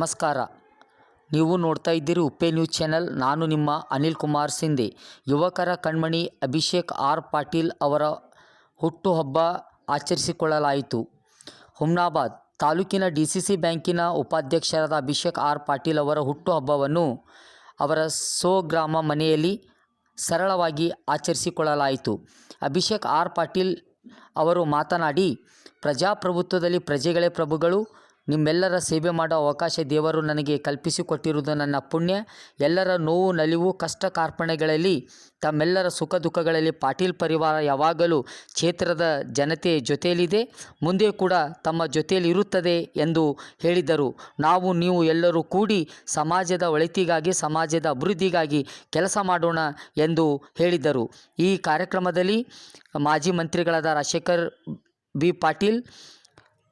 ನಮಸ್ಕಾರ. ನೀವು ನೋಡ್ತಾ ಇದ್ದೀರಿ ಉಪ್ಪೆ ನ್ಯೂಸ್ ಚಾನೆಲ್. ನಾನು ನಿಮ್ಮ ಅನಿಲ್ ಕುಮಾರ್ ಸಿಂಧೆ. ಯುವಕರ ಕಣ್ಮಣಿ ಅಭಿಷೇಕ್ ಆರ್ ಪಾಟೀಲ್ ಅವರ ಹುಟ್ಟುಹಬ್ಬ ಆಚರಿಸಿಕೊಳ್ಳಲಾಯಿತು. ಹುಮ್ನಾಬಾದ್ ತಾಲೂಕಿನ ಡಿಸಿಸಿ ಬ್ಯಾಂಕಿನ ಉಪಾಧ್ಯಕ್ಷರಾದ ಅಭಿಷೇಕ್ ಆರ್ ಪಾಟೀಲ್ ಅವರ ಹುಟ್ಟುಹಬ್ಬವನ್ನು ಅವರ ಸ್ವಗ್ರಾಮ ಮನೆಯಲ್ಲಿ ಸರಳವಾಗಿ ಆಚರಿಸಿಕೊಳ್ಳಲಾಯಿತು. ಅಭಿಷೇಕ್ ಆರ್ ಪಾಟೀಲ್ ಅವರು ಮಾತನಾಡಿ, ಪ್ರಜಾಪ್ರಭುತ್ವದಲ್ಲಿ ಪ್ರಜೆಗಳೇ ಪ್ರಭುಗಳು. ನಿಮ್ಮೆಲ್ಲರ ಸೇವೆ ಮಾಡೋ ಅವಕಾಶ ದೇವರು ನನಗೆ ಕಲ್ಪಿಸಿಕೊಟ್ಟಿರುವುದು ನನ್ನ ಪುಣ್ಯ. ಎಲ್ಲರ ನೋವು ನಲಿವು ಕಷ್ಟ ಕಾರ್ಪಣ್ಯಗಳಲ್ಲಿ ತಮ್ಮೆಲ್ಲರ ಸುಖ ದುಃಖಗಳಲ್ಲಿ ಪಾಟೀಲ್ ಪರಿವಾರ ಯಾವಾಗಲೂ ಕ್ಷೇತ್ರದ ಜನತೆ ಜೊತೆಯಲ್ಲಿದೆ, ಮುಂದೆ ಕೂಡ ತಮ್ಮ ಜೊತೆಯಲ್ಲಿ ಇರುತ್ತದೆ ಎಂದು ಹೇಳಿದರು. ನೀವು ಎಲ್ಲರೂ ಕೂಡಿ ಸಮಾಜದ ಒಳಿತಿಗಾಗಿ ಸಮಾಜದ ಅಭಿವೃದ್ಧಿಗಾಗಿ ಕೆಲಸ ಮಾಡೋಣ ಎಂದು ಹೇಳಿದರು. ಈ ಕಾರ್ಯಕ್ರಮದಲ್ಲಿ ಮಾಜಿ ಮಂತ್ರಿಗಳಾದ ರಾಜಶೇಖರ್ ಬಿ ಪಾಟೀಲ್,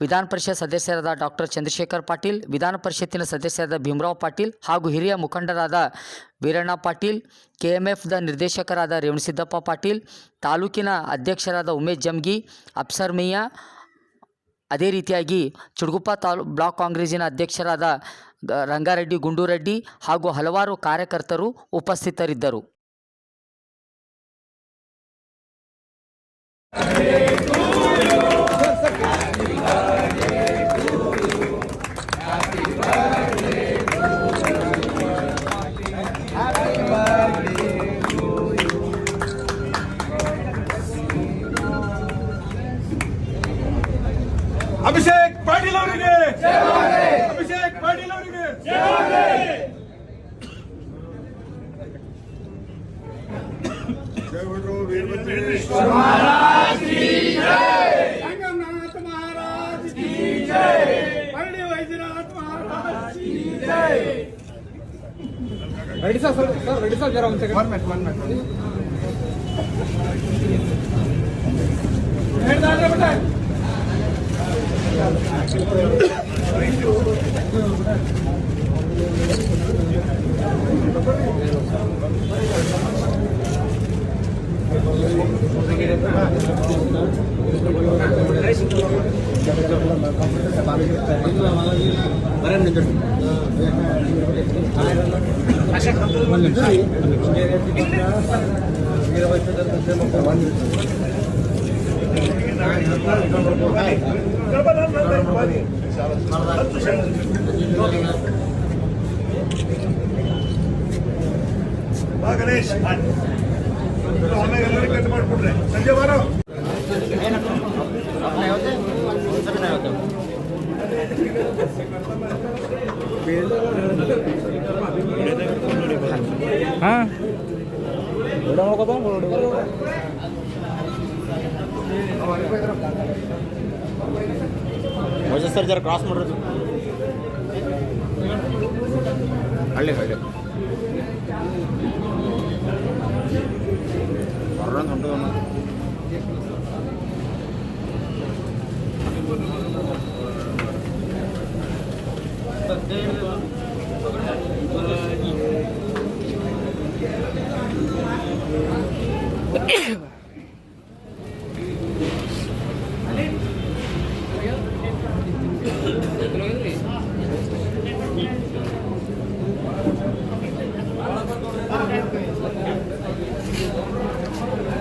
ವಿಧಾನ ಪರಿಷತ್ ಸದಸ್ಯರಾದ ಡಾಕ್ಟರ್ ಚಂದ್ರಶೇಖರ್ ಪಾಟೀಲ್, ವಿಧಾನ ಪರಿಷತ್ತಿನ ಸದಸ್ಯರಾದ ಭೀಮರಾವ್ ಪಾಟೀಲ್ ಹಾಗೂ ಹಿರಿಯ ಮುಖಂಡರಾದ ವೀರಣ್ಣ ಪಾಟೀಲ್, ಕೆಎಂಎಫ್ದ ನಿರ್ದೇಶಕರಾದ ರೇವಣಸಿದ್ದಪ್ಪ ಪಾಟೀಲ್, ತಾಲೂಕಿನ ಅಧ್ಯಕ್ಷರಾದ ಉಮೇಶ್ ಜಮ್ಗಿ, ಅಫ್ಸರ್ ಮಿಯಾ, ಅದೇ ರೀತಿಯಾಗಿ ಚುಡುಗುಪ್ಪ ಬ್ಲಾಕ್ ಕಾಂಗ್ರೆಸ್ಸಿನ ಅಧ್ಯಕ್ಷರಾದ ರಂಗಾರೆಡ್ಡಿ ಗುಂಡೂರೆಡ್ಡಿ ಹಾಗೂ ಹಲವಾರು ಕಾರ್ಯಕರ್ತರು ಉಪಸ್ಥಿತರಿದ್ದರು. ಅಭಿಷೇಕ್ ಪಾಟೀಲ್ ಅವರಿಗೆ ಅಭಿಷೇಕ್ ಪಾಟೀಲ್ ಅವರಿಗೆ वीरभद्रेश्वर महाराज की जय, संगमनाथ महाराज की जय, पंडित वैद्यनाथ महाराज की जय. रेडी सर जरा 1 second. 1 minute. बेटा ಗಣೇಶ್ ಆಮೇಲೆ ಎಲ್ಲರಿಗೂ ಕಟ್ ಮಾಡಿಬಿಟ್ರೆ ಸಂಜೆ ಬಾರೋ ಸರ್ ಜರ ಕ್ರಾಸ್ ಮಾಡೋದು ಹಳ್ಳಿ ಹೊರಗೆ ಹೊಂಟು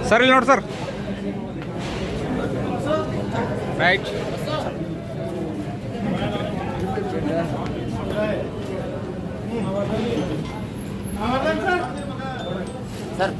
ಸರ್ ಇಲ್ಲಿ ನೋಡಿ ಸರ್ ರೈಟ್ ಸರ್